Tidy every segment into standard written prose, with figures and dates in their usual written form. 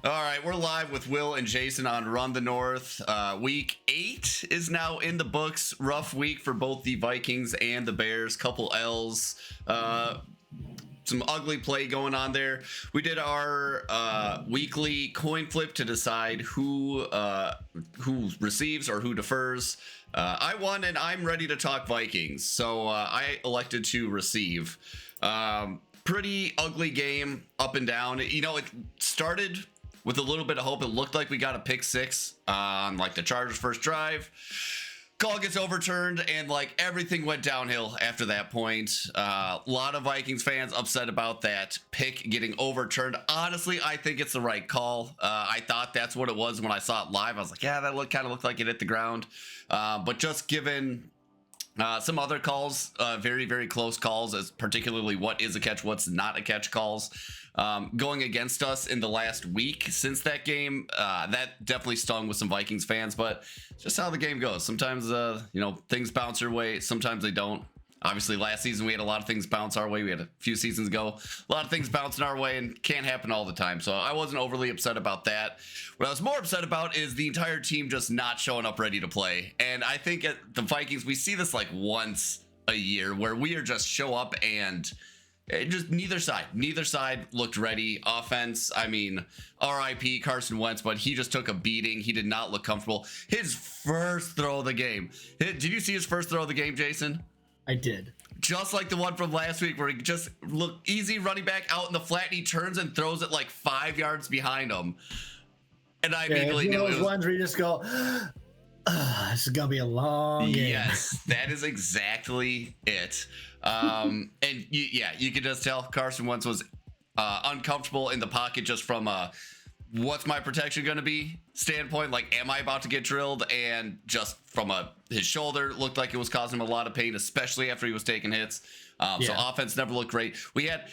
All right, we're live with Will and Jason on Run the North. Week 8 is now in the books. Rough week for both the Vikings and the Bears. Couple L's. Some ugly play going on there. We did our weekly coin flip to decide who receives or who defers. I won, and I'm ready to talk Vikings, so I elected to receive. Pretty ugly game, up and down. You know, it started with a little bit of hope. It looked like we got a pick six on like the Chargers' first drive. Call gets overturned, and like everything went downhill after that point. A lot of Vikings fans upset about that pick getting overturned. Honestly, I think it's the right call. I thought that's what it was when I saw it live. I was like, yeah, that kind of looked like it hit the ground. But just given some other calls, very, very close calls, as particularly what is a catch, what's not a catch calls, going against us in the last week since that game, that definitely stung with some Vikings fans, but it's just how the game goes. Sometimes, things bounce your way. Sometimes they don't. Obviously, last season we had a lot of things bounce our way. We had a few seasons ago, a lot of things bouncing our way, and can't happen all the time. So I wasn't overly upset about that. What I was more upset about is the entire team just not showing up ready to play. And I think at the Vikings, we see this like once a year where we are just show up and just neither side looked ready. Offense, I mean, RIP Carson Wentz, but he just took a beating. He did not look comfortable. His first throw of the game. Did you see his first throw of the game, Jason? I did. Just like the one from last week where he just looked easy running back out in the flat, and he turns and throws it like 5 yards behind him. And I immediately knew those ones where you just go, this is going to be a long game. Yes, that is exactly it. And you could just tell Carson Wentz was uncomfortable in the pocket just from what's my protection going to be standpoint. Like, am I about to get drilled? And just from his shoulder looked like it was causing him a lot of pain, especially after he was taking hits. So offense never looked great. We had,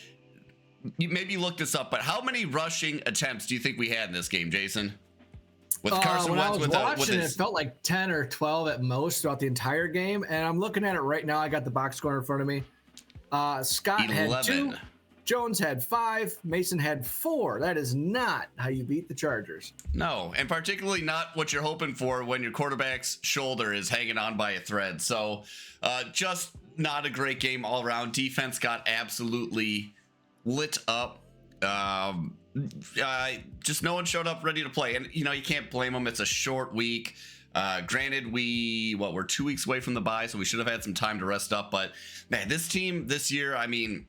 maybe you looked this up, but how many rushing attempts do you think we had in this game, Jason? With Carson when Wentz, I was watching, it felt like 10 or 12 at most throughout the entire game. And I'm looking at it right now. I got the box score in front of me. Scott 11. had 2. Jones had 5. Mason had 4. That is not how you beat the Chargers. No, and particularly not what you're hoping for when your quarterback's shoulder is hanging on by a thread. So just not a great game all around. Defense got absolutely lit up. Just no one showed up ready to play. And, you can't blame them. It's a short week. Granted, we're 2 weeks away from the bye, so we should have had some time to rest up. But, man, this team this year, I mean,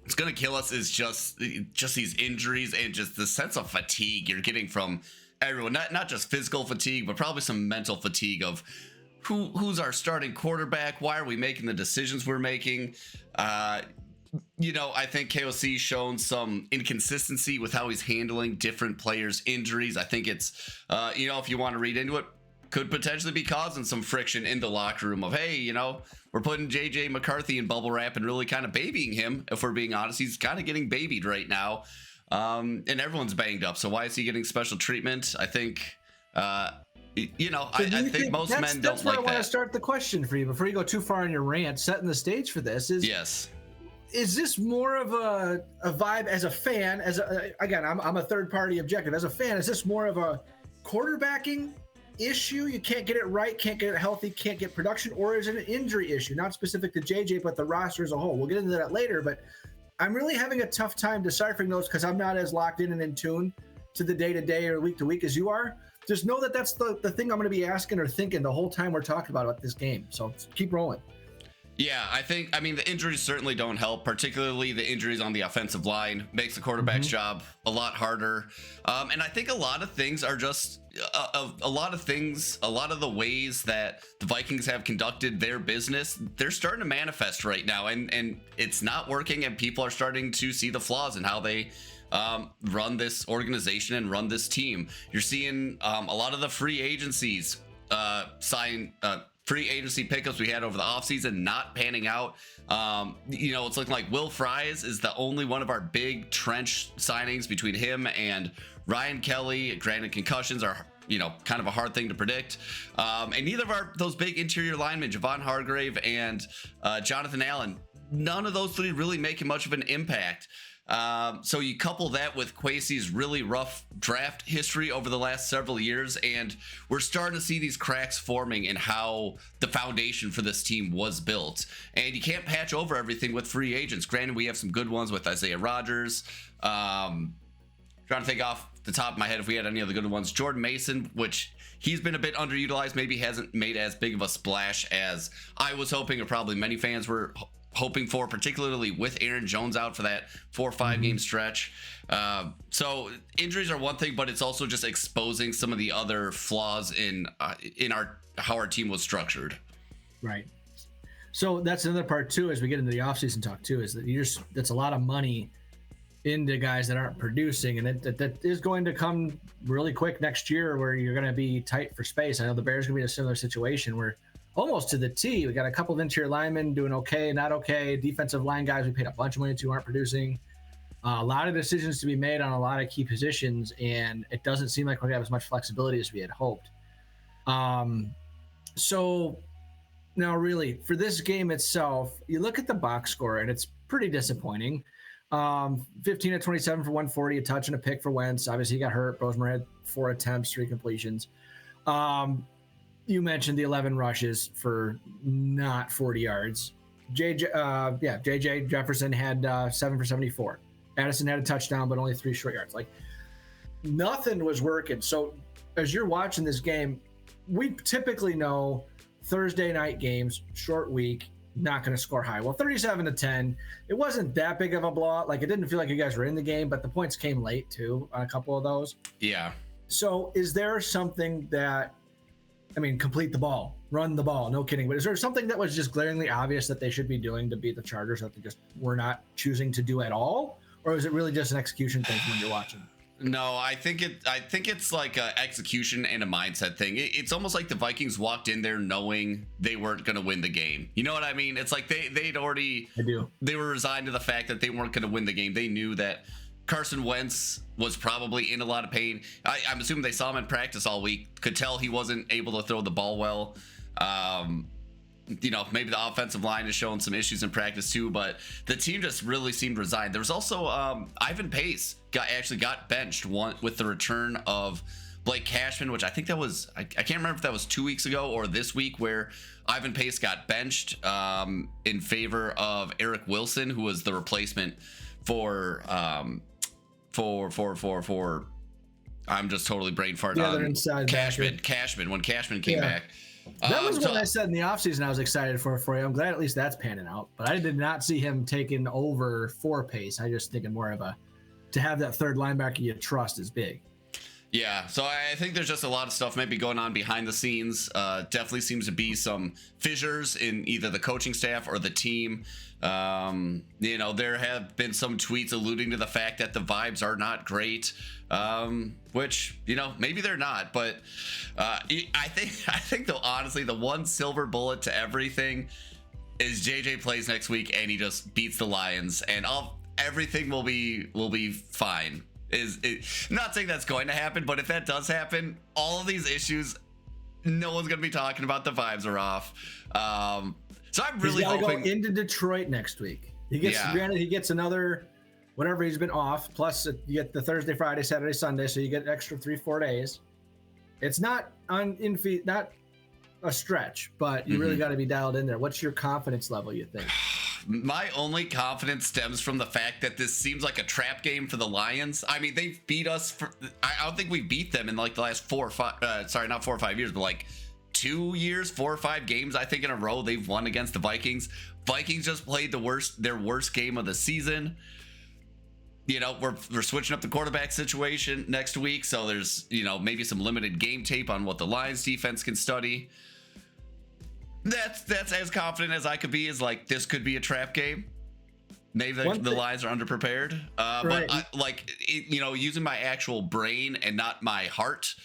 it's going to kill us is just these injuries and just the sense of fatigue you're getting from everyone. Not just physical fatigue, but probably some mental fatigue of who's our starting quarterback? Why are we making the decisions we're making? I think KOC's shown some inconsistency with how he's handling different players' injuries. I think it's, if you want to read into it, could potentially be causing some friction in the locker room of, hey, we're putting JJ McCarthy in bubble wrap and really kind of babying him. If we're being honest, he's kind of getting babied right now. And everyone's banged up. So why is he getting special treatment? I think, I think most men don't like that. That's where I want to start the question for you before you go too far in your rant, setting the stage for this is, yes. Is this more of a vibe as a fan, again, I'm a third party objective as a fan, is this more of a quarterbacking issue? You can't get it right, can't get it healthy, can't get production, or is it an injury issue? Not specific to JJ, but the roster as a whole. We'll get into that later, but I'm really having a tough time deciphering those because I'm not as locked in and in tune to the day-to-day or week-to-week as you are. Just know that that's the thing I'm going to be asking or thinking the whole time we're talking about this game. So keep rolling. Yeah, the injuries certainly don't help, particularly the injuries on the offensive line. Makes the quarterback's job a lot harder. And I think a lot of things are just a lot of the ways that the Vikings have conducted their business, they're starting to manifest right now. And it's not working, and people are starting to see the flaws in how they run this organization and run this team. You're seeing a lot of the free agencies free agency pickups we had over the offseason not panning out. It's looking like Will Fries is the only one of our big trench signings between him and Ryan Kelly. Granted, concussions are, kind of a hard thing to predict. And neither of those big interior linemen, Javon Hargrave and Jonathan Allen, none of those three really making much of an impact. So you couple that with Kwesi's really rough draft history over the last several years, and we're starting to see these cracks forming in how the foundation for this team was built. And you can't patch over everything with free agents. Granted, we have some good ones with Isaiah Rodgers. Trying to think off the top of my head if we had any other good ones. Jordan Mason, which he's been a bit underutilized, maybe hasn't made as big of a splash as I was hoping, or probably many fans were hoping for, particularly with Aaron Jones out for that 4 or 5 game stretch. So injuries are one thing, but it's also just exposing some of the other flaws in how our team was structured. Right. So that's another part too, as we get into the offseason talk too, is that that's a lot of money into guys that aren't producing, and that is going to come really quick next year, where you're going to be tight for space. I know the Bears are going to be in a similar situation where almost to the T, we got a couple of interior linemen doing okay, not okay. Defensive line guys we paid a bunch of money to aren't producing. A lot of decisions to be made on a lot of key positions, and it doesn't seem like we're going to have as much flexibility as we had hoped. So now really for this game itself, you look at the box score and it's pretty disappointing. 15 of 27 for 140, a touch and a pick for Wentz. Obviously, he got hurt. Bozeman had 4 attempts, 3 completions. You mentioned the 11 rushes for not 40 yards. JJ Jefferson had 7 for 74. Addison had a touchdown, but only 3 short yards. Like, nothing was working. So as you're watching this game, we typically know Thursday night games, short week, not going to score high. Well, 37-10, it wasn't that big of a blowout. Like, it didn't feel like you guys were in the game, but the points came late too on a couple of those. Yeah. So is there something that, complete the ball, run the ball, no kidding, but is there something that was just glaringly obvious that they should be doing to beat the Chargers that they just were not choosing to do at all? Or is it really just an execution thing when you're watching? No, I think it's like a execution and a mindset thing. It's almost like the Vikings walked in there knowing they weren't going to win the game. You know what I mean? It's like they were resigned to the fact that they weren't going to win the game. They knew that Carson Wentz was probably in a lot of pain. I'm assuming they saw him in practice all week, could tell he wasn't able to throw the ball well. Maybe the offensive line is showing some issues in practice too, but the team just really seemed resigned. There was also Ivan Pace got benched with the return of Blake Cashman, which I think that was, I can't remember if that was 2 weeks ago or this week, where Ivan Pace got benched in favor of Eric Wilson, who was the replacement for I'm just totally brain farting on Cashman when Cashman came back. That was what I said in the offseason I was excited for you. I'm glad at least that's panning out. But I did not see him taking over for Pace. I just thinking more of to have that third linebacker you trust is big. Yeah, so I think there's just a lot of stuff maybe going on behind the scenes. Definitely seems to be some fissures in either the coaching staff or the team. There have been some tweets alluding to the fact that the vibes are not great, which, maybe they're not. But I think though, honestly, the one silver bullet to everything is JJ plays next week and he just beats the Lions, and everything will be fine. I'm not saying that's going to happen, but if that does happen, all of these issues, no one's going to be talking about. The vibes are off. So I'm really hoping go into Detroit next week. Granted, he gets another whatever he's been off. Plus, you get the Thursday, Friday, Saturday, Sunday, so you get an extra 3-4 days. It's not not a stretch, but you really got to be dialed in there. What's your confidence level, you think? My only confidence stems from the fact that this seems like a trap game for the Lions. I mean, they've beat us I don't think we beat them in like the last 4 or 5, not 4 or 5 years, but like 2 years, 4 or 5 games, I think in a row they've won against the Vikings. Vikings just played their worst game of the season. We're switching up the quarterback situation next week, so there's maybe some limited game tape on what the Lions defense can study. That's as confident as I could be. Is like, this could be a trap game. Maybe the Lions are underprepared. Right. But using my actual brain and not my heart,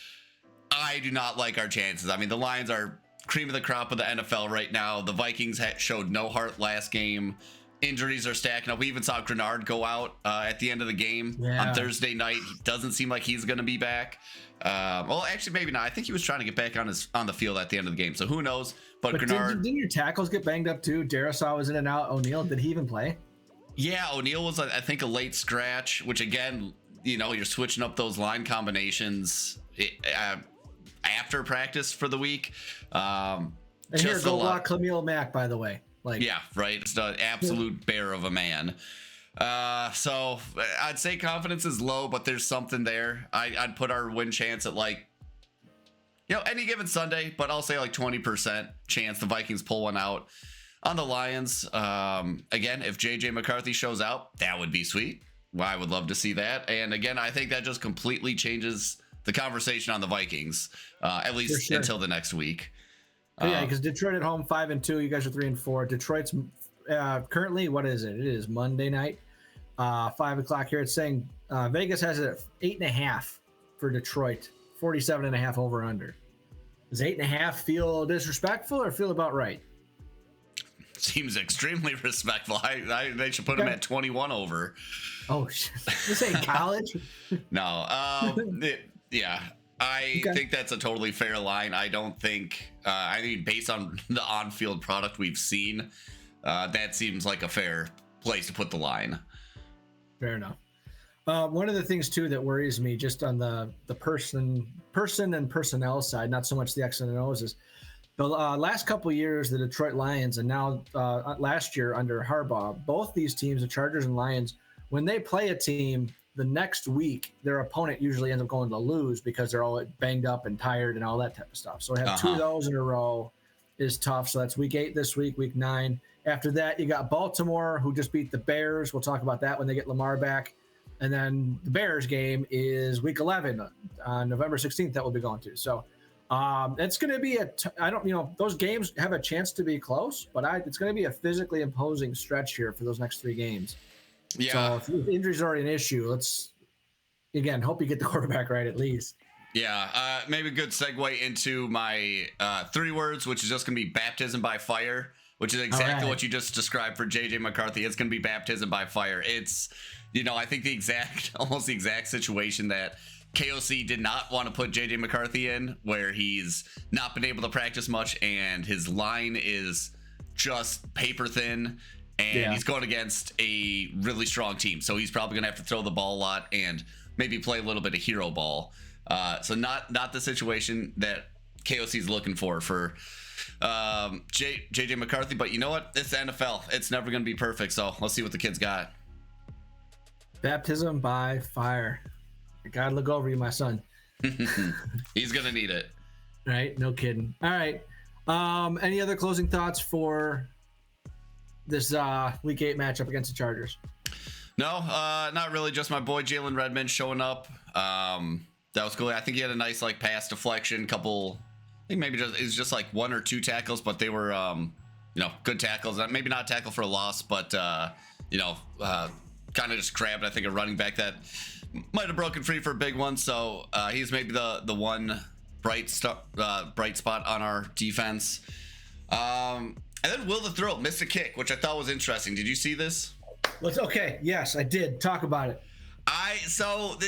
I do not like our chances. I mean, the Lions are cream of the crop of the NFL right now. The Vikings showed no heart last game. Injuries are stacking up. We even saw Grenard go out at the end of the game on Thursday night. He doesn't seem like he's going to be back. Well, actually, maybe not. I think he was trying to get back on the field at the end of the game. So who knows? But Grenard, didn't your tackles get banged up too? Darisaw was in and out. O'Neal, did he even play? Yeah, O'Neal was, I think, a late scratch, which again, you're switching up those line combinations after practice for the week. And here, go block Camille Mack, by the way. Yeah, right. It's an absolute bear of a man. So I'd say confidence is low, but there's something there. I'd put our win chance at any given Sunday, but I'll say 20% chance the Vikings pull one out on the Lions. Again, if JJ McCarthy shows out, that would be sweet. Well, I would love to see that. And again, I think that just completely changes the conversation on the Vikings, at least until the next week. Yeah, because Detroit at home 5-2. You guys are 3-4. Detroit's currently, what is it? It is Monday night, 5:00 here. It's saying Vegas has it at 8.5 for Detroit, 47.5 over under. Does 8.5 feel disrespectful or feel about right? Seems extremely respectful. They should put him at 21 over. Oh, this ain't college. No. Yeah. I think that's a totally fair line. I don't think, based on the on-field product we've seen, that seems like a fair place to put the line. Fair enough. One of the things too that worries me, just on the person and personnel side, not so much the X and O's, is the last couple of years, the Detroit Lions, and now last year under Harbaugh, both these teams, the Chargers and Lions, when they play a team, the next week their opponent usually ends up going to lose because they're all banged up and tired and all that type of stuff. So to have two of those in a row is tough. So that's week 8 this week, week 9. After that, you got Baltimore, who just beat the Bears. We'll talk about that when they get Lamar back. And then the Bears game is week 11 on November 16th that we'll be going to. So it's going to be those games have a chance to be close, but it's going to be a physically imposing stretch here for those next 3 games. Yeah. So if injuries are an issue, let's, again, hope you get the quarterback right at least. Yeah. Maybe a good segue into my 3 words, which is just going to be baptism by fire, which is exactly what you just described for JJ McCarthy. It's going to be baptism by fire. It's, I think almost the exact situation that KOC did not want to put JJ McCarthy in, where he's not been able to practice much and his line is just paper thin. And he's going against a really strong team. So he's probably going to have to throw the ball a lot and maybe play a little bit of hero ball. So not the situation that KOC is looking for JJ McCarthy. But you know what? It's the NFL. It's never going to be perfect. So let's see what the kid's got. Baptism by fire. I got to look over you, my son. He's going to need it. Right? No kidding. All right. Any other closing thoughts for this week 8 matchup against the Chargers? No, not really. Just my boy Jalen Redmond showing up. That was cool. I think he had a nice pass deflection, couple. I think maybe it was just 1 or 2 tackles, but they were good tackles. Maybe not a tackle for a loss, but kind of just grabbed, I think, a running back that might have broken free for a big one. So he's maybe the one bright spot on our defense. And then Will the Throat missed a kick, which I thought was interesting. Did you see this? Okay. Yes, I did. Talk about it.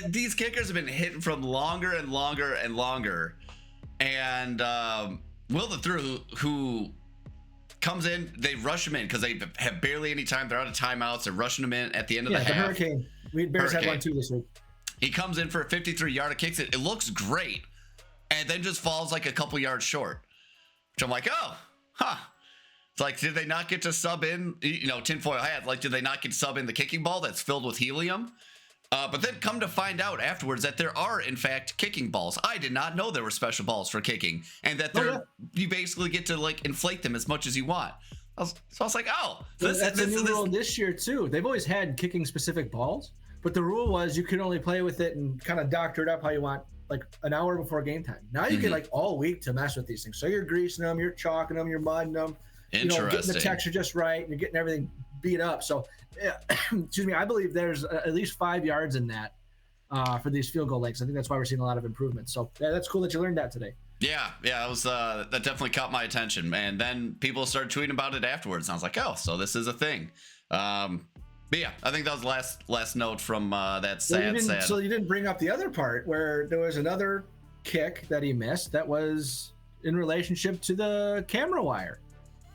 These kickers have been hitting from longer and longer and longer. And Will the Throat, who comes in, they rush him in because they have barely any time. They're out of timeouts. They're rushing him in at the end of the half. Hurricane. Bears had one too this week. He comes in for a 53-yarder, kicks it. It looks great. And then just falls a couple yards short. Which I'm like, oh, huh. It's did they not get to sub in, tinfoil hat? Did they not get to sub in the kicking ball that's filled with helium? But then come to find out afterwards that there are, in fact, kicking balls. I did not know there were special balls for kicking, and that you basically get to inflate them as much as you want. So I was like, oh, that's a new rule this year too. They've always had kicking specific balls, but the rule was you could only play with it and kind of doctor it up how you want, an hour before game time. Now you get all week to mess with these things. So you're greasing them, you're chalking them, you're mudding them. Interesting. Getting the texture just right, and you're getting everything beat up. So, excuse me, I believe there's at least 5 yards in that for these field goal lengths. I think that's why we're seeing a lot of improvements. So, that's cool that you learned that today. Yeah, it was that definitely caught my attention, and then people started tweeting about it afterwards, and I was like, oh, so this is a thing. But yeah, I think that was last note from that sad. So you didn't bring up the other part where there was another kick that he missed that was in relationship to the camera wire.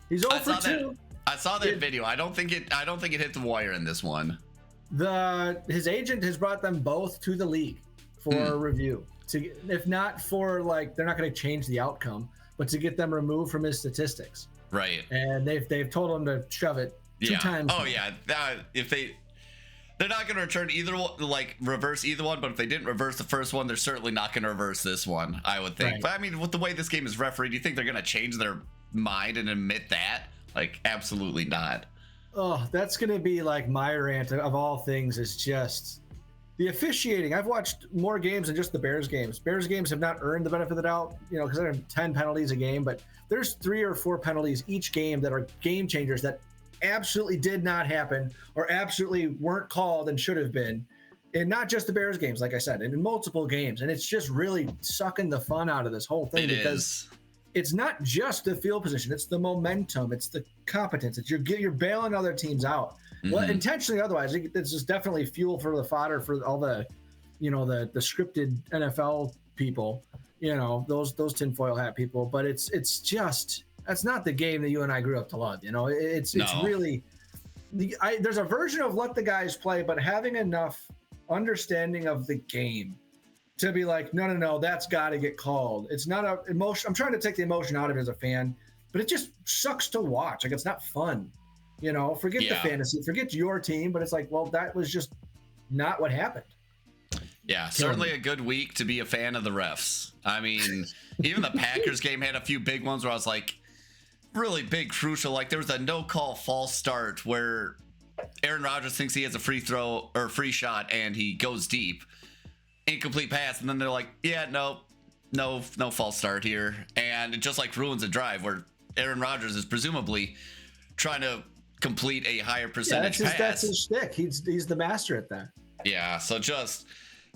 He's 0 for 2. I saw that video. I don't think it hit the wire in this one. His agent has brought them both to the league for review. If not for like, they're not going to change the outcome, but to get them removed from his statistics. Right. And they've told him to shove it 2 times. Oh yeah. If they're not going to return either one, like reverse either one, but if they didn't reverse the first one, they're certainly not going to reverse this one, I would think. Right. But I mean, with the way this game is refereed, do you think they're going to change their mind and admit that? Like, absolutely not. Oh, that's going to be like my rant of all things, is just the officiating. I've watched more games than just the Bears games. Bears games have not earned the benefit of the doubt, because there are 10 penalties a game, but there's 3 or 4 penalties each game that are game changers that absolutely did not happen or absolutely weren't called and should have been. And not just the Bears games, like I said, and in multiple games. And it's just really sucking the fun out of this whole thing, because it's not just the field position, it's the momentum, it's the competence, it's you're bailing other teams out. Well, intentionally, otherwise, this is definitely fuel for the fodder for all the, the scripted NFL people, those tinfoil hat people. But it's just, that's not the game that you and I grew up to love. It's really, there's a version of let the guys play, but having enough understanding of the game to be like, no, that's got to get called. It's not a emotion. I'm trying to take the emotion out of it as a fan, but it just sucks to watch. Like, it's not fun. Forget the fantasy, forget your team, but it's like, well, that was just not what happened. Yeah, certainly a good week to be a fan of the refs. I mean, even the Packers game had a few big ones where I was like, really big, crucial. Like, there was a no-call false start where Aaron Rodgers thinks he has a free throw or free shot and he goes deep. Incomplete pass, and then they're like, yeah, no false start here. And it just like ruins a drive where Aaron Rodgers is presumably trying to complete a higher percentage pass. That's his shtick. He's the master at that. Yeah, so just,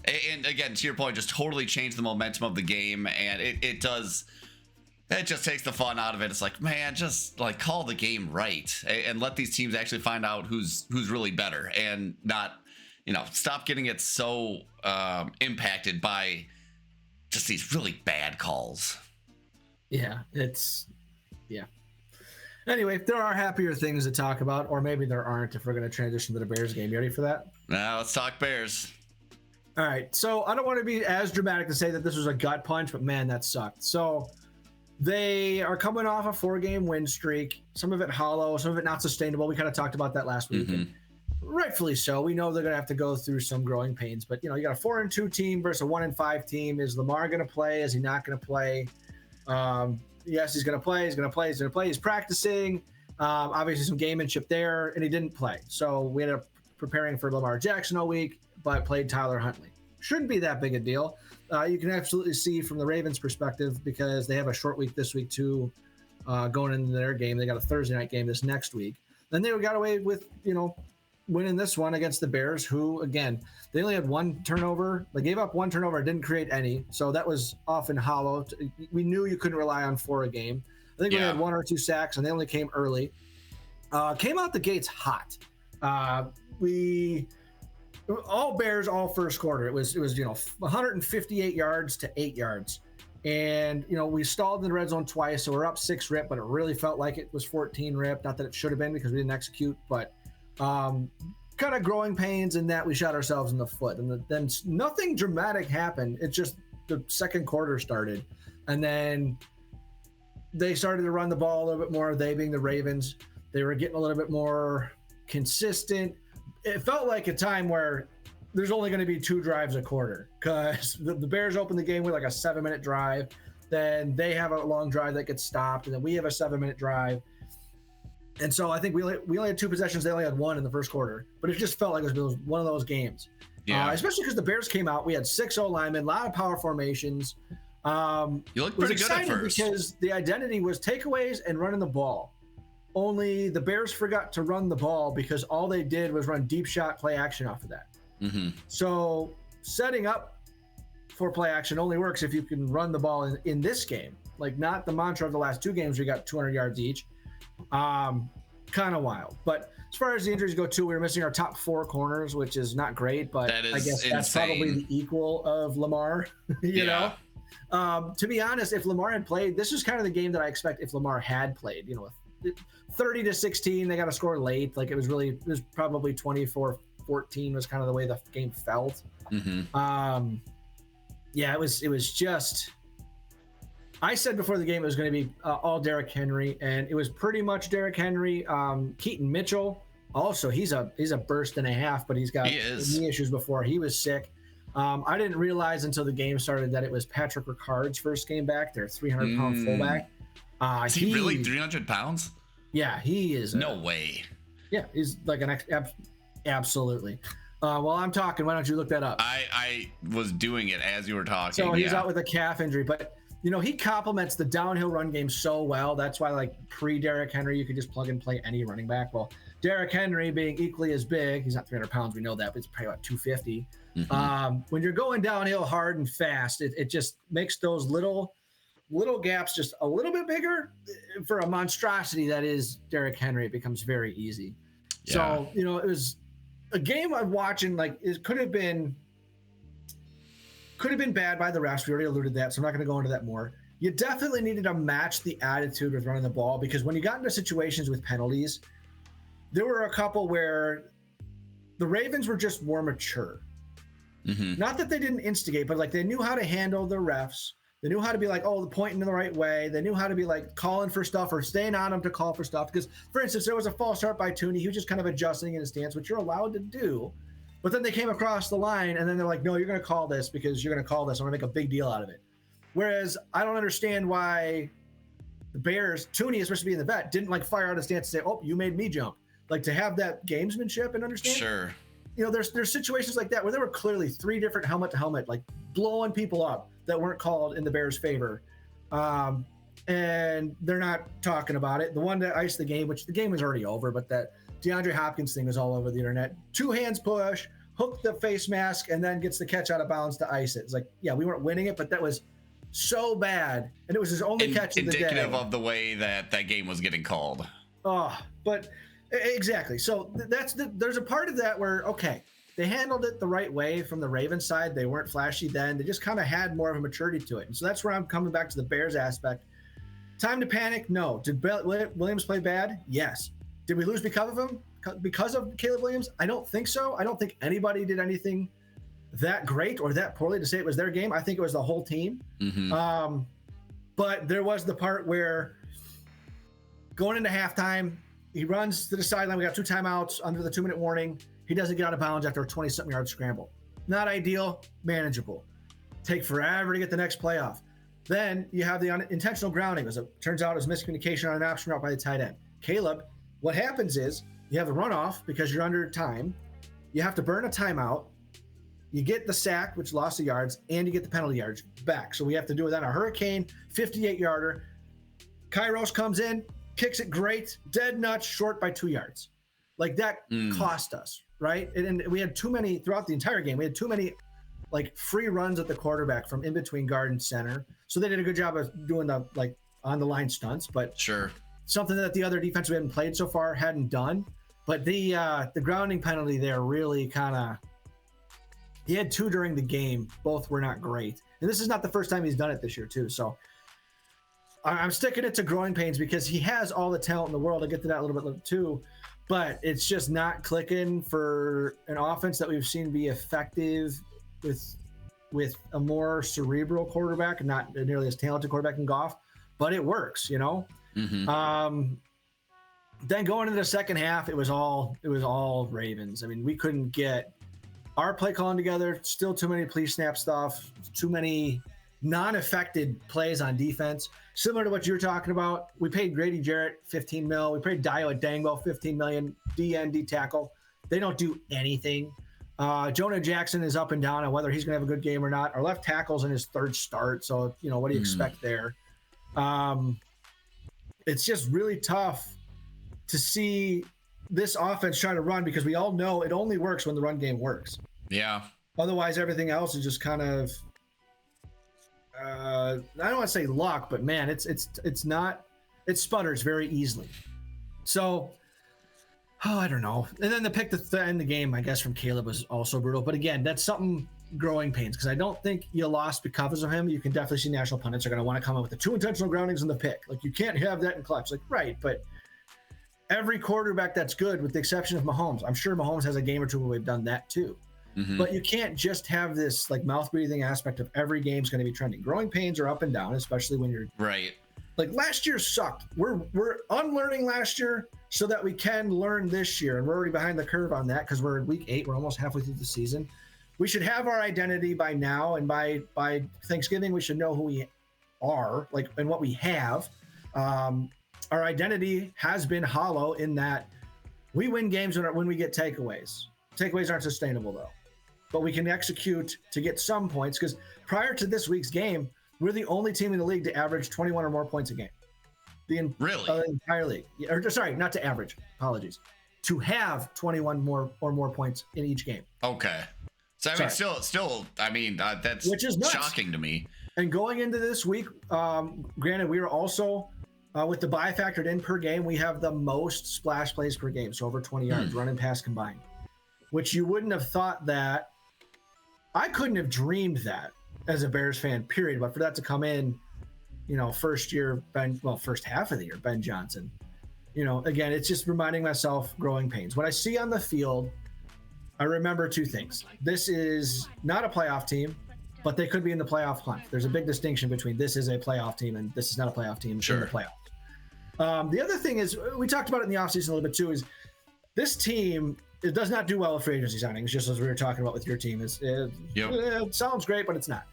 and again, to your point, just totally change the momentum of the game, and it just takes the fun out of it. It's like, man, just like call the game right and let these teams actually find out who's really better, and not, stop getting it so impacted by just these really bad calls. Yeah. Anyway, there are happier things to talk about, or maybe there aren't if we're going to transition to the Bears game. You ready for that? Now let's talk Bears. All right. So I don't want to be as dramatic to say that this was a gut punch, but man, that sucked. So they are coming off a 4-game win streak. Some of it hollow, some of it not sustainable. We kind of talked about that last week. And rightfully so. We know they're going to have to go through some growing pains, but you got a 4-2 team versus a 1-5 team. Is Lamar going to play? Is he not going to play? Yes, he's going to play. He's going to play. He's going to play. He's practicing. Obviously, some gamemanship there, and he didn't play. So we ended up preparing for Lamar Jackson all week, but played Tyler Huntley. Shouldn't be that big a deal. You can absolutely see from the Ravens' perspective, because they have a short week this week too, going into their game. They got a Thursday night game this next week. Then they got away with, winning this one against the Bears, who, again, they only had 1 turnover. They gave up 1 turnover, didn't create any. So that was often hollow. We knew you couldn't rely on 4 a game. I think we had 1 or 2 sacks, and they only came early. Came out the gates hot. All Bears, all first quarter. It was 158 yards to 8 yards. And, we stalled in the red zone twice, so we're up 6 rip, but it really felt like it was 14 rip. Not that it should have been, because we didn't execute, but kind of growing pains in that we shot ourselves in the foot. And then nothing dramatic happened. It's just the second quarter started. And then they started to run the ball a little bit more, they being the Ravens. They were getting a little bit more consistent. It felt like a time where there's only going to be 2 drives a quarter, because the Bears opened the game with like a 7-minute drive. Then they have a long drive that gets stopped, and then we have a 7-minute drive. And so I think we only had 2 possessions. They only had 1 in the first quarter, but it just felt like it was one of those games. Yeah. Especially because the Bears came out. We had 6 O-linemen, a lot of power formations. You looked pretty good at first. Because the identity was takeaways and running the ball. Only the Bears forgot to run the ball, because all they did was run deep shot play action off of that. So setting up for play action only works if you can run the ball in this game. Like, not the mantra of the last 2 games. We got 200 yards each. Kind of wild. But as far as the injuries go too, we were missing our top 4 corners, which is not great, but I guess insane. That's probably the equal of Lamar. you know, to be honest, if Lamar had played, this is kind of the game that I expect if Lamar had played, with 30-16. They got to score late. Like it was probably 24-14 was kind of the way the game felt. Yeah, it was just. I said before the game it was going to be all Derrick Henry, and it was pretty much Derrick Henry. Keaton Mitchell, also he's a burst and a half, but he's got knee issues before he was sick. I didn't realize until the game started that it was Patrick Ricard's first game back. Their 300-pound fullback. Is he really 300 pounds? Yeah, he is. No way. Yeah, he's like absolutely. While I'm talking, why don't you look that up? I was doing it as you were talking. So he's out with a calf injury, but he complements the downhill run game so well. That's why, like, pre-Derrick Henry, you could just plug and play any running back. Well, Derrick Henry being equally as big, he's not 300 pounds, we know that, but it's probably about 250. When you're going downhill hard and fast, it just makes those little gaps just a little bit bigger. For a monstrosity that is Derrick Henry, it becomes very easy. Yeah. So, it was a game I'm watching, like, it could have been bad by the refs. We already alluded to that, so I'm not going to go into that more. You definitely needed to match the attitude with running the ball, because when you got into situations with penalties, there were a couple where the Ravens were just more mature. Not that they didn't instigate, but like they knew how to handle the refs. They knew how to be like, the pointing in the right way. They knew how to be like calling for stuff or staying on them to call for stuff. Because, for instance, there was a false start by Tooney. He was just kind of adjusting in his stance, which you're allowed to do. But then they came across the line, and then they're like, no, you're going to call this because you're going to call this. I'm going to make a big deal out of it. Whereas I don't understand why the Bears, Tooney is supposed to be in the vet, didn't like fire out a stance and say, you made me jump. Like, to have that gamesmanship and understand. Sure. There's situations like that where there were clearly 3 different helmet to helmet, like blowing people up that weren't called in the Bears' favor. And they're not talking about it. The one that iced the game, which the game was already over, but that DeAndre Hopkins thing was all over the internet. 2 hands push, hook the face mask, and then gets the catch out of bounds to ice it. It's like, yeah, we weren't winning it, but that was so bad. And it was his only catch of the day. Indicative of the way that game was getting called. But exactly. So there's a part of that where, okay, they handled it the right way from the Ravens side. They weren't flashy then. They just kind of had more of a maturity to it. And so that's where I'm coming back to the Bears aspect. Time to panic? No. Did Williams play bad? Yes. Did we lose because of him? Because of Caleb Williams? I don't think so. I don't think anybody did anything that great or that poorly to say it was their game. I think it was the whole team. But there was the part where going into halftime, he runs to the sideline. We got 2 timeouts under the 2-minute warning. He doesn't get out of bounds after a 20-something yard scramble. Not ideal, manageable. Take forever to get the next play off. Then you have the unintentional grounding. Turns out it was miscommunication on an option route by the tight end. Caleb, what happens is you have a runoff because you're under time. You have to burn a timeout. You get the sack, which lost the yards, and you get the penalty yards back. So we have to do it on a hurricane 58-yarder. Kairos comes in, kicks it great, dead nuts, short by 2 yards. Like that cost us, right? And we had too many throughout the entire game. We had too many like free runs at the quarterback from in between guard and center. So they did a good job of doing the like on the line stunts, but sure, something that the other defense we hadn't played so far hadn't done. But the grounding penalty there really kind of, he had 2 during the game. Both were not great. And this is not the first time he's done it this year too. So I'm sticking it to growing pains because he has all the talent in the world. I'll get to that a little bit too, but it's just not clicking for an offense that we've seen be effective with a more cerebral quarterback, not nearly as talented quarterback in Goff, but it works, Then going into the second half, it was all Ravens. I mean, we couldn't get our play calling together. Still too many please snap stuff, too many non-affected plays on defense. Similar to what you're talking about, we paid Grady Jarrett $15 million. We paid Dio Dangbo $15 million, D tackle. They don't do anything. Jonah Jackson is up and down on whether he's going to have a good game or not. Our left tackle's in his 3rd start, so what do you expect there? It's just really tough to see this offense trying to run because we all know it only works when the run game works. Yeah. Otherwise, everything else is just kind of I don't want to say luck, but man, it's not. It sputters very easily. So. I don't know. And then the pick to end the game, I guess, from Caleb was also brutal. But again, that's something growing pains because I don't think you lost because of him. You can definitely see national pundits are going to want to come up with the 2 intentional groundings in the pick. Like, you can't have that in clutch. Like, right. But every quarterback that's good, with the exception of Mahomes. I'm sure Mahomes has a game or two where we've done that too. Mm-hmm. But you can't just have this like mouth breathing aspect of every game's going to be trending. Growing pains are up and down, especially when you're right. Like last year sucked. We're unlearning last year so that we can learn this year, and we're already behind the curve on that because we're in week 8. We're almost halfway through the season. We should have our identity by now, and by Thanksgiving we should know who we are, like, and what we have. Our identity has been hollow in that we win games when we get takeaways. Takeaways aren't sustainable though, but we can execute to get some points, because prior to this week's game, we're the only team in the league to average 21 or more points a game. The entire league. Or sorry, not to average. Apologies. To have 21 or more points in each game. Okay. So I mean, still, I mean, that's which is nuts. Shocking to me. And going into this week, granted, we were also with the bye factored in per game. We have the most splash plays per game, so over 20 yards, run and pass combined. Which you wouldn't have thought that. I couldn't have dreamed that as a Bears fan, period. But for that to come in, first half of the year, Ben Johnson, again, it's just reminding myself growing pains. What I see on the field, I remember two things. This is not a playoff team, but they could be in the playoff hunt. There's a big distinction between this is a playoff team and this is not a playoff team in the playoffs. The other thing is, we talked about it in the offseason a little bit too, is this team, it does not do well with free agency signings, just as we were talking about with your team. It sounds great, but it's not.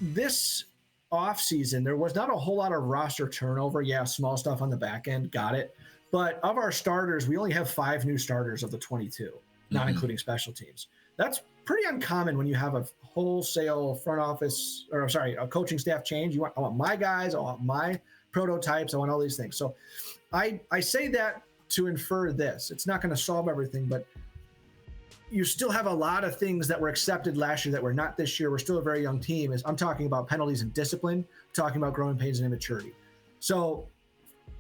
This offseason, there was not a whole lot of roster turnover. Yeah, small stuff on the back end, got it. But of our starters, we only have 5 new starters of the 22, not including special teams. That's pretty uncommon when you have a wholesale a coaching staff change. I want my guys, I want my prototypes, I want all these things. So I say that to infer this. It's not going to solve everything, but you still have a lot of things that were accepted last year that were not this year. We're still a very young team. I'm talking about penalties and discipline, talking about growing pains and immaturity. So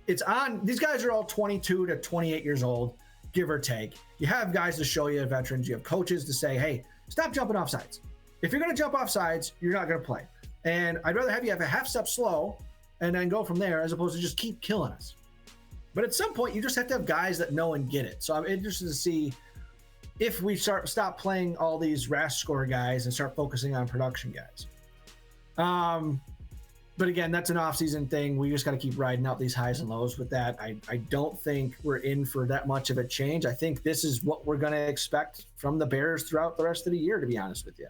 it's on. These guys are all 22 to 28 years old, give or take. You have guys to show you, veterans. You have coaches to say, hey, stop jumping off sides. If you're going to jump off sides, you're not going to play. And I'd rather have you have a half step slow and then go from there, as opposed to just keep killing us. But at some point, you just have to have guys that know and get it. So I'm interested to see if we stop playing all these RAS score guys and start focusing on production guys. But again, that's an off-season thing. We just got to keep riding out these highs and lows with that. I don't think we're in for that much of a change. I think this is what we're going to expect from the Bears throughout the rest of the year, to be honest with you.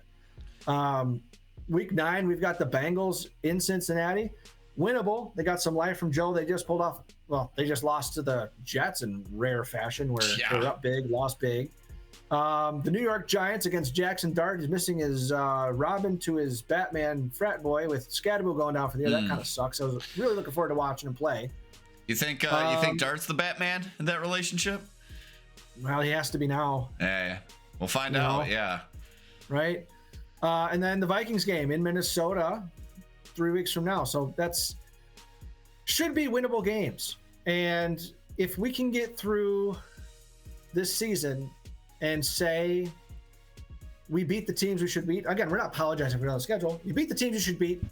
Week 9, we've got the Bengals in Cincinnati. Winnable. They got some life from Joe. They just pulled off. Well, they just lost to the Jets in rare fashion, where they're up big, lost big. The New York Giants against Jackson Dart. He's missing his Robin to his Batman frat boy, with Scadaboo going down for the year. That kind of sucks. I was really looking forward to watching him play. You think Dart's the Batman in that relationship? Well, he has to be now. Yeah, we'll find out. Yeah, right. And then the Vikings game in Minnesota 3 weeks from now. So should be winnable games. And if we can get through this season and say we beat the teams we should beat. Again, we're not apologizing for the schedule. You beat the teams you should beat,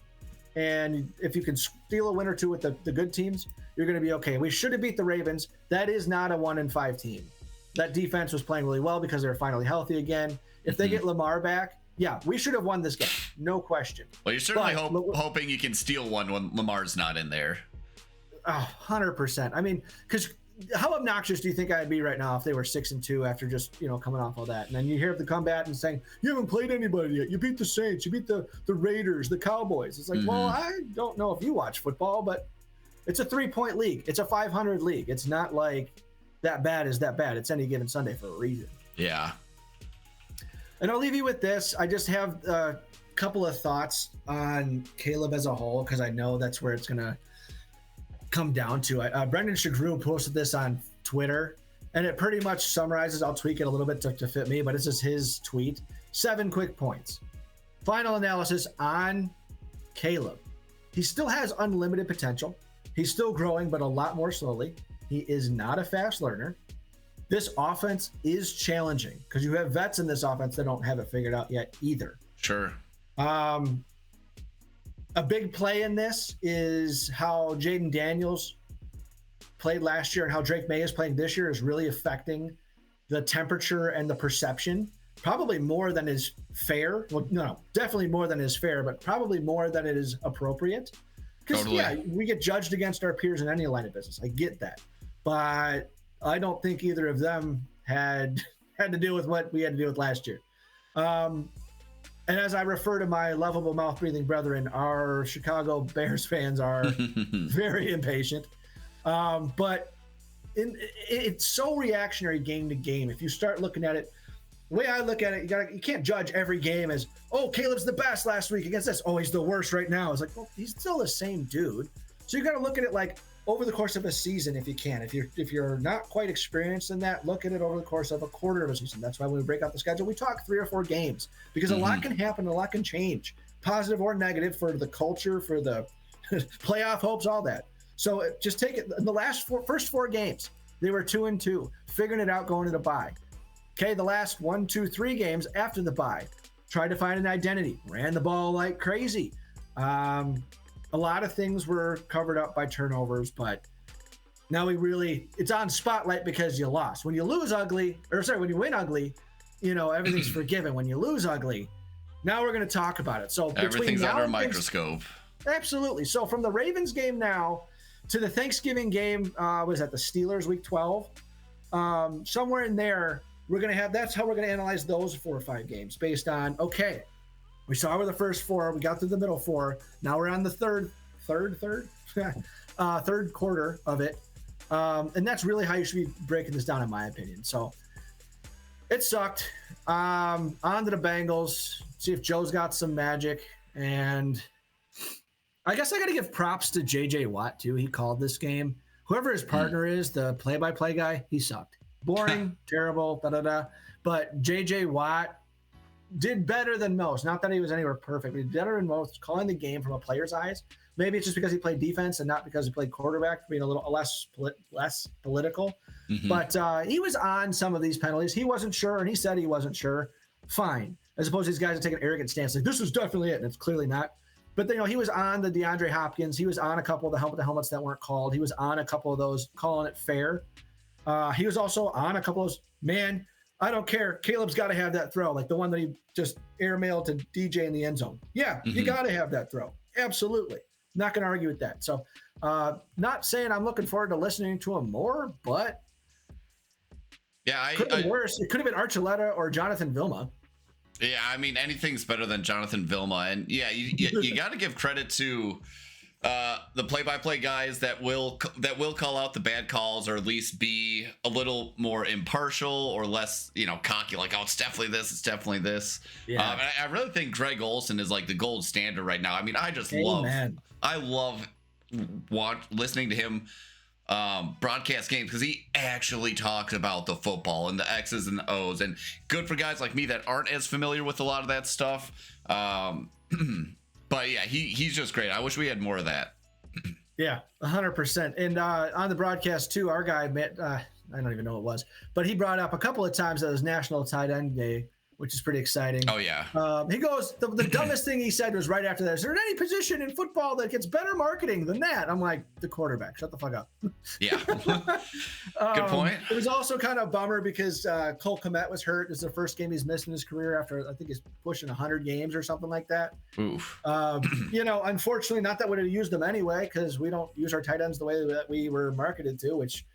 and if you can steal a win or two with the good teams, you're going to be okay. We should have beat the Ravens. That is not a 1-5 team. That defense was playing really well because they're finally healthy again. If they get Lamar back, yeah, we should have won this game. No question. Well, you're certainly hoping you can steal one when Lamar's not in there. 100%. I mean, because how obnoxious do you think I'd be right now if they were 6-2 after just coming off all that? And then you hear the combatants saying, you haven't played anybody yet. You beat the Saints, you beat the Raiders, the Cowboys. It's like, well, I don't know if you watch football, but it's a 3-point league. It's a 500 league. It's not like that bad is that bad. It's any given Sunday for a reason. Yeah. And I'll leave you with this. I just have a couple of thoughts on Caleb as a whole, because I know that's where it's going to come down to it. Brendan Shagrew posted this on Twitter, and it pretty much summarizes. I'll tweak it a little bit to fit me, but this is his tweet. 7 quick points. Final analysis on Caleb. He still has unlimited potential. He's still growing, but a lot more slowly. He is not a fast learner. This offense is challenging because you have vets in this offense that don't have it figured out yet either. Sure. A big play in this is how Jaden Daniels played last year and how Drake May is playing this year is really affecting the temperature and the perception, probably more than is fair. Well, no, definitely more than is fair, but probably more than it is appropriate. Because, Totally. yeah, we get judged against our peers in any line of business. I get that. But I don't think either of them had to deal with what we had to deal with last year. And as I refer to my lovable mouth-breathing brethren, our Chicago Bears fans are very impatient. But it's so reactionary game to game. If you start looking at it, the way I look at it, you can't judge every game as, oh, Caleb's the best last week against this. Oh, he's the worst right now. It's like, well, he's still the same dude. So you got to look at it like over the course of a season, if you can. If you're not quite experienced in that, look at it over the course of a quarter of a season. That's why when we break out the schedule, we talk 3 or 4 games because a lot can happen, a lot can change, positive or negative for the culture, for the playoff hopes, all that. So just take it. In the first 4 games, they were 2-2, figuring it out going to the bye. Okay, the last 1, 2, 3 games after the bye, tried to find an identity, ran the ball like crazy. A lot of things were covered up by turnovers, but now it's on spotlight because you lost. When you lose ugly, when you win ugly, everything's forgiven. When you lose ugly, now we're going to talk about it. So everything's under a microscope. Absolutely. So from the Ravens game now to the Thanksgiving game, was that the Steelers week 12? Somewhere in there, that's how we're going to analyze those 4 or 5 games based on, okay, we saw where the first 4, we got through the middle 4. Now we're on the third quarter of it. And that's really how you should be breaking this down, in my opinion. So it sucked. On to the Bengals, see if Joe's got some magic. And I guess I got to give props to J.J. Watt, too. He called this game. Whoever his partner is, the play-by-play guy, he sucked. Boring, terrible, da-da-da. But J.J. Watt did better than most. Not that he was anywhere perfect, but he did better than most, calling the game from a player's eyes. Maybe it's just because he played defense and not because he played quarterback, being a little less political. But he was on some of these penalties. He wasn't sure, and he said he wasn't sure. Fine. As opposed to these guys that take an arrogant stance, like, this is definitely it, and it's clearly not. But, he was on the DeAndre Hopkins. He was on a couple of the helmets that weren't called. He was on a couple of those, calling it fair. He was also on a couple of those, man, I don't care. Caleb's got to have that throw, like the one that he just airmailed to DJ in the end zone. Yeah, you got to have that throw. Absolutely. Not going to argue with that. So not saying I'm looking forward to listening to him more, but could have been worse. It could have been Archuleta or Jonathan Vilma. Yeah, I mean, anything's better than Jonathan Vilma. And yeah, you got to give credit to the play-by-play guys that will call out the bad calls, or at least be a little more impartial or less, cocky. Like, oh, it's definitely this. It's definitely this. Yeah. I really think Greg Olson is like the gold standard right now. I mean, I love listening to him broadcast games because he actually talks about the football and the X's and the O's, and good for guys like me that aren't as familiar with a lot of that stuff. But yeah, he's just great. I wish we had more of that. Yeah, 100%. And on the broadcast too, our guy met, I don't even know what it was, but he brought up a couple of times that it was National Tight End Day, which is pretty exciting. Oh yeah. He goes, the dumbest thing he said was right after that, is there any position in football that gets better marketing than that? I'm like, the quarterback. Shut the fuck up. Yeah. Good point. It was also kind of a bummer because Cole Kmet was hurt. It's the first game he's missed in his career after, I think he's pushing 100 games or something like that. Oof. Unfortunately, not that we would have used them anyway, because we don't use our tight ends the way that we were marketed to, which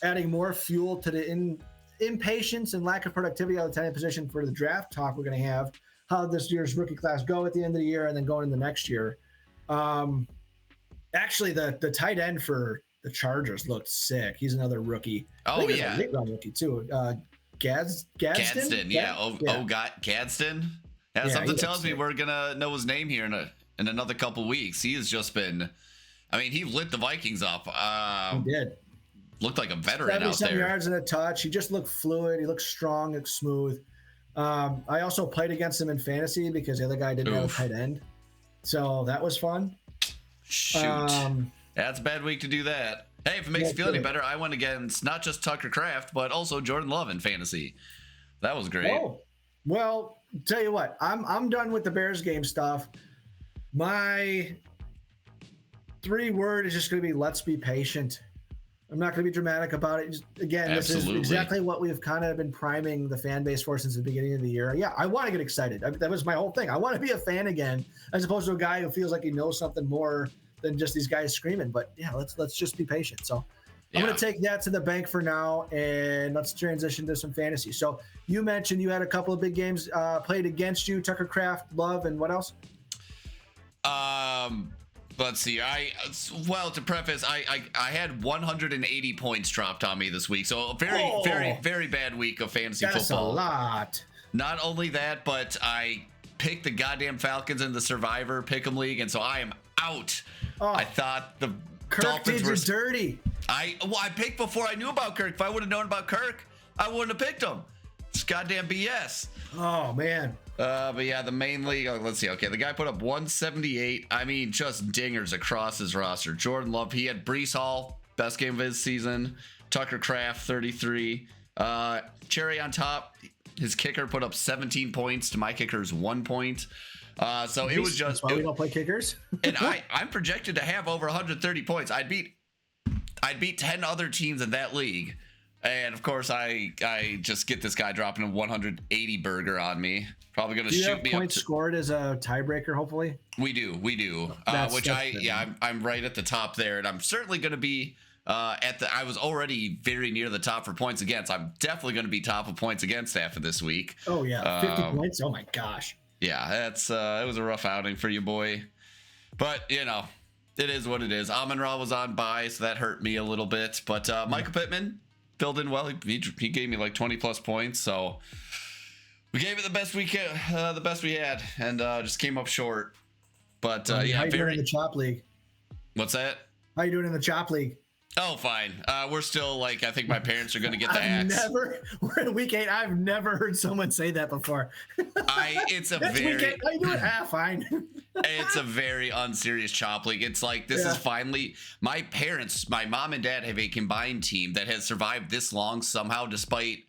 adding more fuel to the impatience and lack of productivity out of the tight end position for the draft talk we're going to have, how this year's rookie class go at the end of the year and then going into next year. Actually, the tight end for the Chargers looked sick. He's another rookie. Oh, yeah. A late-round rookie, too. Gadsden? Yeah. Gadsden? Yeah, something tells me we're going to know his name here in another couple weeks. He has just been – I mean, he lit the Vikings up. He did. Looked like a veteran out there. Yards and a touch. He just looked fluid. He looked strong, looked smooth. I also played against him in fantasy because the other guy didn't have a tight end. So that was fun. Shoot. That's a bad week to do that. Hey, if it makes you feel any better, I went against not just Tucker Kraft, but also Jordan Love in fantasy. That was great. Oh, well, tell you what, I'm done with the Bears game stuff. My 3-word is just going to be let's be patient. I'm not going to be dramatic about it. Just, again, Absolutely. This is exactly what we've kind of been priming the fan base for since the beginning of the year. Yeah, I want to get excited. That was my whole thing. I want to be a fan again, as opposed to a guy who feels like he knows something more than just these guys screaming. But yeah, let's just be patient. So I'm going to take that to the bank for now, and let's transition to some fantasy. So you mentioned you had a couple of big games played against you, Tucker Kraft, Love, and what else? Let's see. To preface, I had 180 points dropped on me this week, so a very bad week of fantasy football. That's a lot. Not only that, but I picked the goddamn Falcons in the Survivor Pick'em League, and so I am out. Oh, I thought the Kirk Dolphins were dirty. I picked before I knew about Kirk. If I would have known about Kirk, I wouldn't have picked him. It's goddamn BS. Oh man. But yeah, the main league. Let's see. Okay, the guy put up 178. I mean, just dingers across his roster. Jordan Love, he had Breece Hall, best game of his season. Tucker Kraft, 33. Cherry on top, his kicker put up 17 points to my kicker's 1 point. So it was just. That's why we don't play kickers. And I'm projected to have over 130 points. I'd beat 10 other teams in that league. And of course, I just get this guy dropping a 180 burger on me. Probably going to shoot me up. Do you have points scored as a tiebreaker? Hopefully, we do. I'm right at the top there, and I'm certainly going to be I was already very near the top for points against. I'm definitely going to be top of points against after this week. Oh yeah, 50 points. Oh my gosh. Yeah, that's it was a rough outing for you, boy. But you know, it is what it is. Amon-Ra was on bye, so that hurt me a little bit. But Michael Pittman filled in well. He gave me like 20 plus points, so we gave it the best we had, and just came up short. But how you doing in the Chop League? What's that? How you doing in the Chop League? Oh, fine. We're still like, I think my parents are going to get the axe. We're in week 8. I've never heard someone say that before. It's a very. Week 8. How you doing? Fine. It's a very unserious Chop League. It's like this is finally my parents. My mom and dad have a combined team that has survived this long somehow, despite.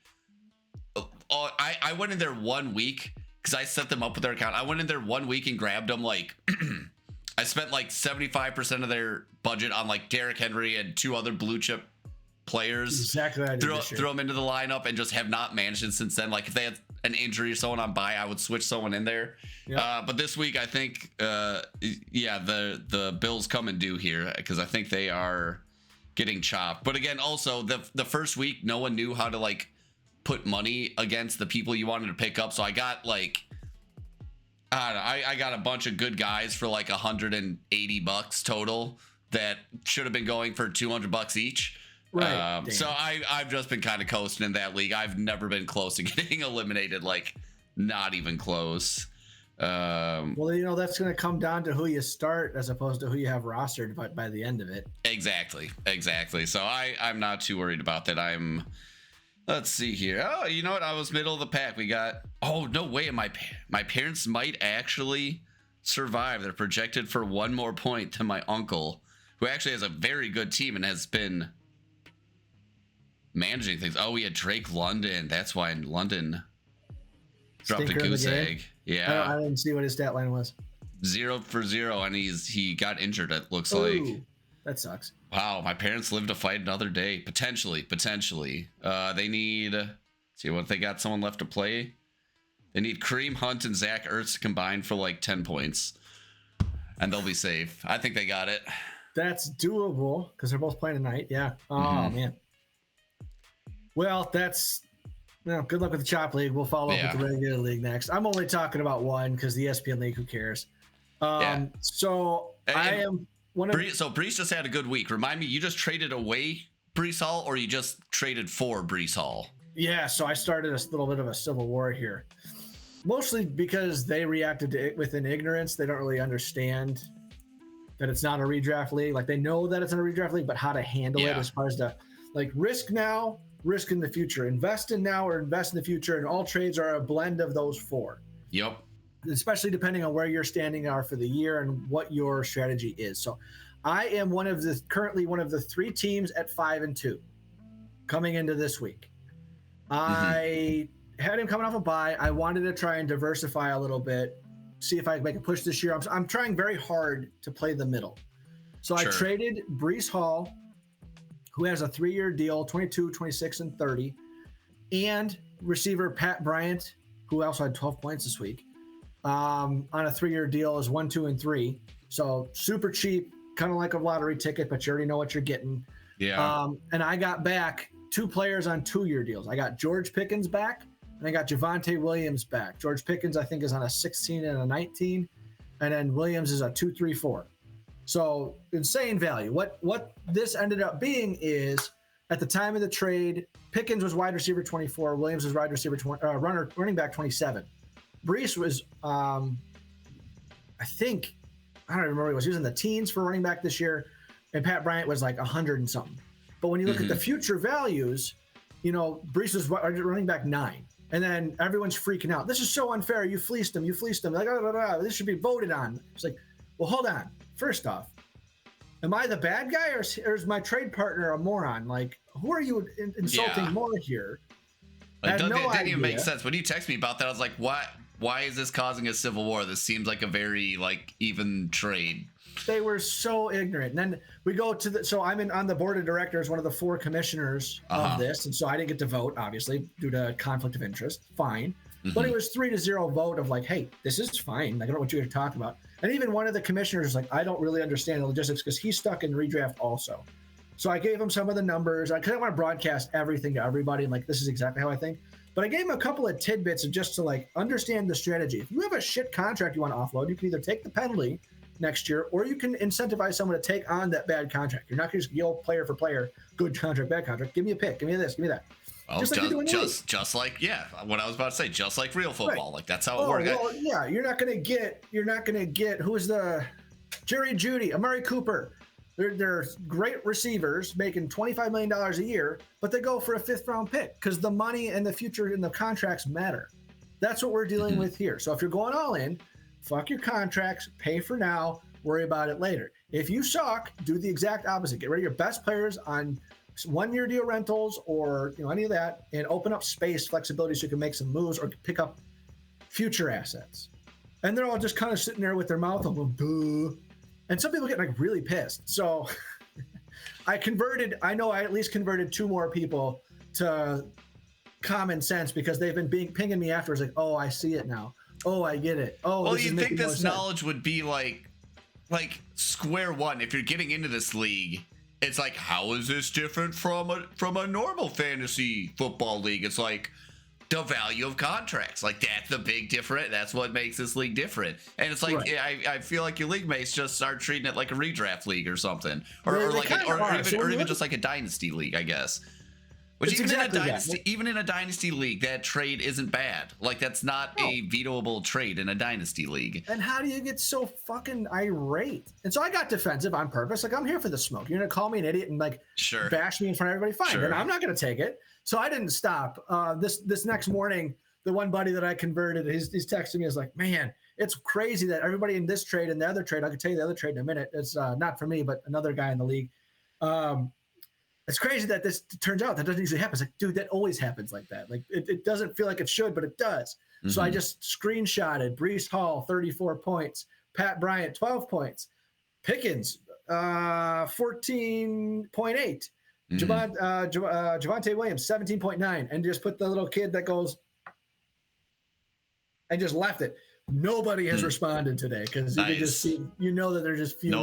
I went in there 1 week because I set them up with their account. I went in there 1 week and grabbed them like. I spent like 75% of their budget on like Derrick Henry and 2 other blue chip players. Exactly. Throw them into the lineup and just have not managed it since then. Like if they had an injury or someone on bye, I would switch someone in there. Yep. But this week, I think, the Bills come and do here because I think they are getting chopped. But again, also the first week, no one knew how to like put money against the people you wanted to pick up. So I got like. I don't know, I got a bunch of good guys for like $180 total that should have been going for $200 each. Right. So I've just been kind of coasting in that league. I've never been close to getting eliminated, like not even close. Well, you know, that's going to come down to who you start as opposed to who you have rostered by the end of it. Exactly. So I'm not too worried about that. Let's see here. Oh, you know what? I was middle of the pack. We got. Oh no way! My parents might actually survive. They're projected for 1 more point to my uncle, who actually has a very good team and has been managing things. Oh, we had Drake London. That's why London dropped a goose egg. Yeah, I didn't see what his stat line was. 0 for 0, and he got injured. It looks Ooh, like. That sucks. Wow, my parents live to fight another day. Potentially. They need. See what they got. Someone left to play. They need Kareem Hunt and Zach Ertz combined for like 10 points, and they'll be safe. I think they got it. That's doable because they're both playing tonight. Yeah. Oh man. Well, that's. Good luck with the Chop League. We'll follow up with the regular league next. I'm only talking about one because the ESPN League. Who cares? So I am. So Breece just had a good week. Remind me, you just traded away Breece Hall, or you just traded for Breece Hall? Yeah, so I started a little bit of a civil war here. Mostly because they reacted to it within ignorance. They don't really understand that it's not a redraft league. Like they know that it's not a redraft league, but how to handle it as far as the like risk now, risk in the future, invest in now or invest in the future, and all trades are a blend of those 4. Yep. Especially depending on where you're standing are for the year and what your strategy is. So I am currently one of the 3 teams at 5-2 coming into this week. I had him coming off a bye. I wanted to try and diversify a little bit, see if I can make a push this year. I'm trying very hard to play the middle. So I traded Breece Hall who has a 3-year deal, 22, 26, and 30, and receiver Pat Bryant, who also had 12 points this week, on a 3-year deal is 1, 2, and 3. So super cheap, kind of like a lottery ticket, but you already know what you're getting. Yeah. And I got back 2 players on 2-year deals. I got George Pickens back, and I got Javonte Williams back. George Pickens, I think, is on a 16 and a 19, and then Williams is a 2, 3, 4. So insane value. What this ended up being is, at the time of the trade, Pickens was wide receiver 24, Williams was wide receiver running back 27. Brees was, I think, I don't remember, he was in the teens for running back this year, and Pat Bryant was like 100 and something. But when you look at the future values, Brees was running back 9. And then everyone's freaking out. This is so unfair. You fleeced him. Like, this should be voted on. It's like, well, hold on. First off, am I the bad guy, or is my trade partner a moron? Like, who are you insulting more here? Like, didn't even make sense. When you text me about that, I was like, what? Why is this causing a civil war? This seems like a very, even trade. They were so ignorant. And then we go to so I'm on the board of directors, one of the 4 commissioners of this. And so I didn't get to vote, obviously, due to conflict of interest. Fine. But it was 3-0 vote of like, hey, this is fine. I don't know what you're talking about. And even one of the commissioners was like, I don't really understand the logistics, because he's stuck in redraft also. So I gave him some of the numbers. I couldn't want to broadcast everything to everybody, and like, this is exactly how I think. But I gave him a couple of tidbits of just to understand the strategy. If you have a shit contract you want to offload, you can either take the penalty next year, or you can incentivize someone to take on that bad contract. You're not going to just yell player for player, good contract, bad contract. Give me a pick. Give me this. Give me that. Oh, just like what I was about to say, just like real football. Right. Like, that's how it works. Well, yeah, you're not going to get who's the Jerry Jeudy, Amari Cooper. They're great receivers making $25 million a year, but they go for a 5th round pick because the money and the future and the contracts matter. That's what we're dealing with here. So if you're going all in, fuck your contracts, pay for now, worry about it later. If you suck, do the exact opposite. Get rid of your best players on 1-year deal rentals or any of that, and open up space, flexibility, so you can make some moves or pick up future assets. And they're all just kind of sitting there with their mouth open, duh. And some people get really pissed. So I know I at least converted 2 more people to common sense, because they've been pinging me afterwards like, oh, I see it now. Oh, I get it. Oh, well, you'd think this knowledge would be like square one. If you're getting into this league, it's like, how is this different from a normal fantasy football league? It's like the value of contracts. Like, that's the big difference. That's what makes this league different. And it's like, right. I feel like your league mates just start treating it like a redraft league or something, or even just like a dynasty league, I guess. Which even in a dynasty league, that trade isn't bad. Like, that's not a vetoable trade in a dynasty league. And how do you get so fucking irate? And so I got defensive on purpose. Like, I'm here for the smoke. You're gonna call me an idiot and bash me in front of everybody? Fine. Sure. And I'm not gonna take it. So I didn't stop. This next morning, the one buddy that I converted, he's texting me, is like, man, it's crazy that everybody in this trade and the other trade, I can tell you the other trade in a minute. It's not for me, but another guy in the league. It's crazy that this turns out that doesn't usually happen. It's like, dude, that always happens like that. Like, it doesn't feel like it should, but it does. Mm-hmm. So I just screenshotted Breece Hall, 34 points. Pat Bryant, 12 points. Pickens, 14.8. Mm-hmm. Javonte Williams, 17.9. And just put the little kid that goes and just left it. Nobody has responded today, because you can just see, that they're just fuming. No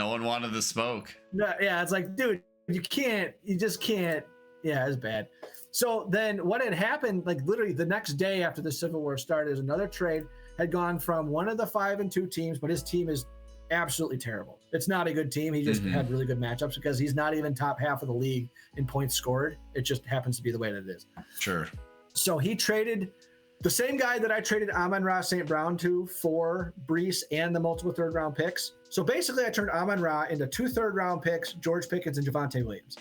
one wanted the smoke. Yeah, it's like, dude, you just can't. Yeah, it's bad. So then what had happened, literally the next day after the Civil War started, is another trade had gone from one of the 5-2 teams, but his team is absolutely terrible. It's not a good team. He just had really good matchups, because he's not even top half of the league in points scored. It just happens to be the way that it is. Sure. So he traded the same guy that I traded Amon-Ra St. Brown to for Breece and the multiple 3rd-round picks. So basically, I turned Amon-Ra into 2 3rd-round picks, George Pickens and Javonte Williams.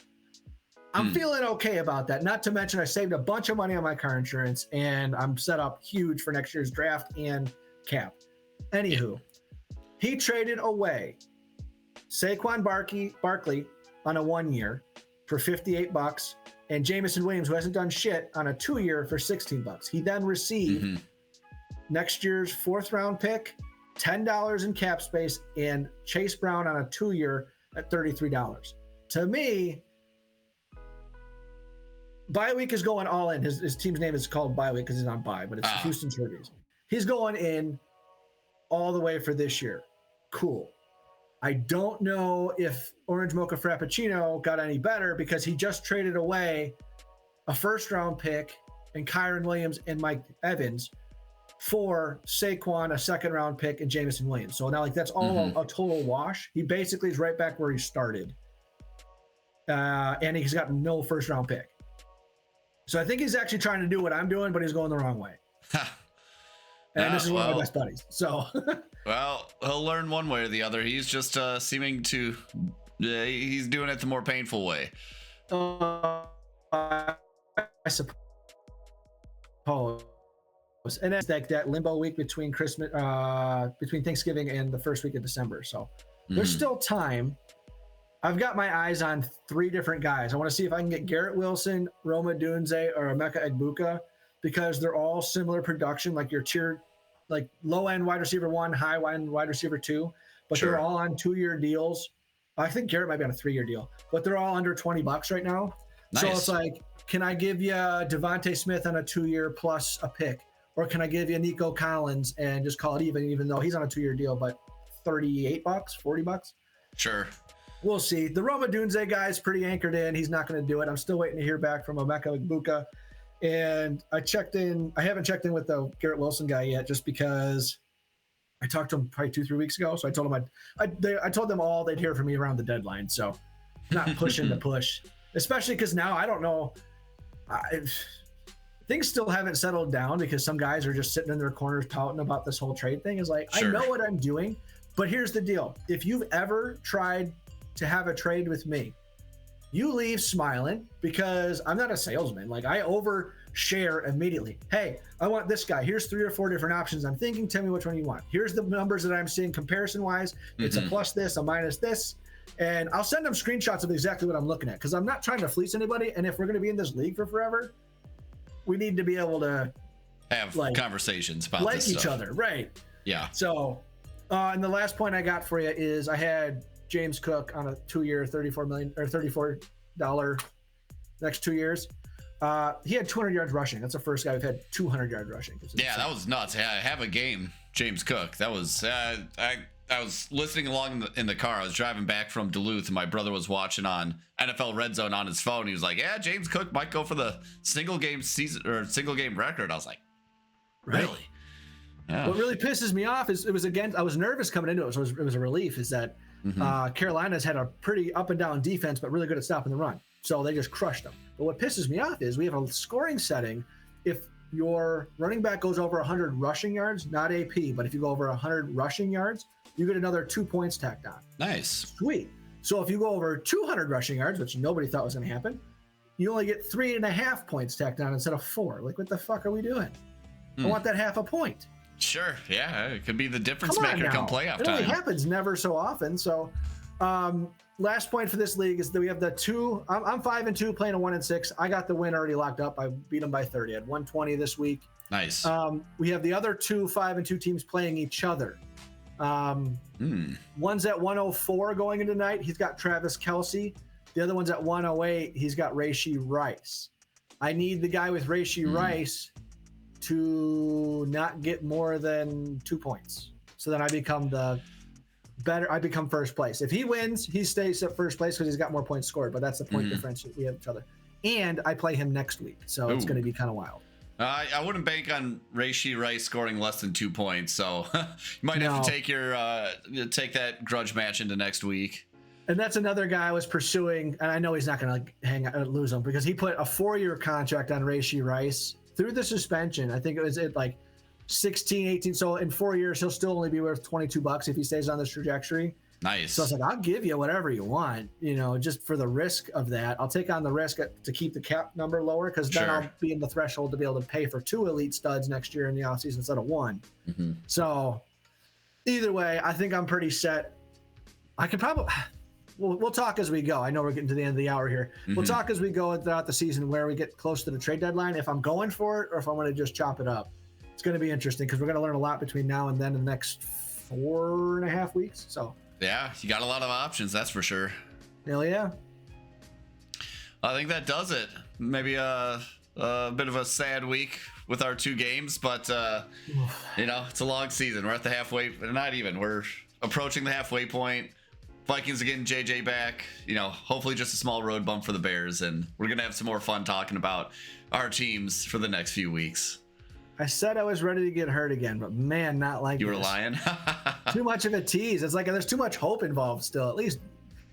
I'm feeling okay about that. Not to mention, I saved a bunch of money on my car insurance, and I'm set up huge for next year's draft and cap. Anywho, he traded away Saquon Barkley on a 1-year for $58, and Jameson Williams, who hasn't done shit, on a 2-year for $16. He then received next year's 4th-round pick, $10 in cap space, and Chase Brown on a 2-year at $33. To me, bye week is going all in. His team's name is called bye week because he's on bye, but it's Houston Hurricanes. He's going in all the way for this year. Cool. I don't know if Orange Mocha Frappuccino got any better because he just traded away a first-round pick and Kyron Williams and Mike Evans for Saquon, a second-round pick, and Jameson Williams. So now, like, that's all a total wash. He basically is right back where he started. And he's got no first-round pick. So I think he's actually trying to do what I'm doing, but he's going the wrong way. And this is one of my best buddies. So, well, he'll learn one way or the other. He's just seeming to, he's doing it the more painful way. I suppose. And it's like that limbo week between Christmas, between Thanksgiving and the first week of December. So there's still time. I've got my eyes on 3 different guys. I want to see if I can get Garrett Wilson, Roma Dunze, or Emeka Egbuka, because they're all similar production, like your tier, like low end wide receiver 1, high end wide receiver 2, but they're all on 2-year deals. I think Garrett might be on a 3-year deal, but they're all under $20 right now. Nice. So it's like, can I give you Devontae Smith on a 2-year plus a pick, or can I give you Nico Collins and just call it even though he's on a 2-year deal, but $38, $40? Sure. We'll see. The Roma Dunze guy is pretty anchored in. He's not going to do it. I'm still waiting to hear back from Emeka Egbuka. And I haven't checked in with the Garrett Wilson guy yet, just because I talked to him probably 2-3 weeks ago. So I told him I told them all they'd hear from me around the deadline. So not pushing to push, especially because now I don't know. Things still haven't settled down because some guys are just sitting in their corners pouting about this whole trade thing. Is like, sure. I know what I'm doing, but here's the deal. If you've ever tried to have a trade with me, you leave smiling, because I'm not a salesman. Like, I overshare immediately. Hey, I want this guy. Here's 3 or 4 different options I'm thinking. Tell me which one you want. Here's the numbers that I'm seeing comparison wise. It's a plus this, a minus this. And I'll send them screenshots of exactly what I'm looking at, because I'm not trying to fleece anybody. And if we're going to be in this league for forever, we need to be able to have conversations about like this each stuff. other. Right. Yeah. So, and the last point I got for you is I had James Cook on a 2-year, $34 next 2 years. He had 200 yards rushing. That's the first guy who've had 200 yards rushing. Yeah, that was nuts. Have a game, James Cook. That was I was listening along in the car. I was driving back from Duluth, and my brother was watching on NFL Red Zone on his phone. He was like, "Yeah, James Cook might go for the single game season or single game record." I was like, "Really?" Yeah. What really pisses me off is I was nervous coming into it. So it was a relief. Is that Carolina's had a pretty up and down defense, but really good at stopping the run. So they just crushed them. But what pisses me off is we have a scoring setting. If your running back goes over 100 rushing yards, not AP, but if you go over 100 rushing yards, you get another 2 points tacked on. Nice. Sweet. So if you go over 200 rushing yards, which nobody thought was going to happen, you only get 3.5 points tacked on instead of 4. Like, what the fuck are we doing? I want that half a point. Sure. Yeah. It could be the difference maker come playoff time. It only happens never so often. So, last point for this league is that we have the 2. I'm 5-2 playing a 1-6. I got the win already locked up. I beat them by 30. I had 120 this week. Nice. We have the other 2 5-2 teams playing each other. One's at 104 going into tonight. He's got Travis Kelce. The other one's at 108. He's got Rashee Rice. I need the guy with Rashee Rice to not get more than 2 points. So then I become first place. If he wins, he stays at first place because he's got more points scored, but that's the point difference we have each other. And I play him next week, so it's going to be kind of wild. I wouldn't bank on Rashee Rice scoring less than 2 points, so you might have to take that grudge match into next week. And that's another guy I was pursuing, and I know he's not going to lose him because he put a 4-year contract on Rashee Rice through the suspension. I think it was at like 16, 18. So in 4 years, he'll still only be worth $22 if he stays on this trajectory. Nice. So I was like, I'll give you whatever you want, just for the risk of that. I'll take on the risk to keep the cap number lower, because then I'll be in the threshold to be able to pay for 2 elite studs next year in the offseason instead of 1. So either way, I think I'm pretty set. I could probably... We'll talk as we go. I know we're getting to the end of the hour here. We'll talk as we go throughout the season where we get close to the trade deadline, if I'm going for it or if I'm going to just chop it up. It's going to be interesting because we're going to learn a lot between now and then in the next 4.5 weeks. So yeah, you got a lot of options, that's for sure. Hell yeah. I think that does it. Maybe a bit of a sad week with our 2 games, but it's a long season. We're at the halfway, not even. We're approaching the halfway point. Vikings are getting JJ back. Hopefully just a small road bump for the Bears, and we're gonna have some more fun talking about our teams for the next few weeks. I said I was ready to get hurt again, but man, not like you this. were lying. Too much of a tease. It's like there's too much hope involved still. At least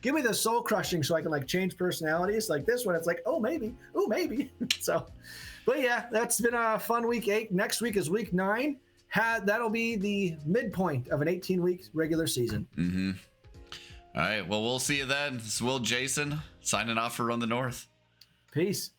give me the soul crushing so I can change personalities. Like this one, it's like, oh maybe. So, but yeah, that's been a fun week 8. Next week is week 9. That'll be the midpoint of an 18-week regular season. Mm-hmm. All right. Well, we'll see you then. This is Will, Jason signing off for Run the North. Peace.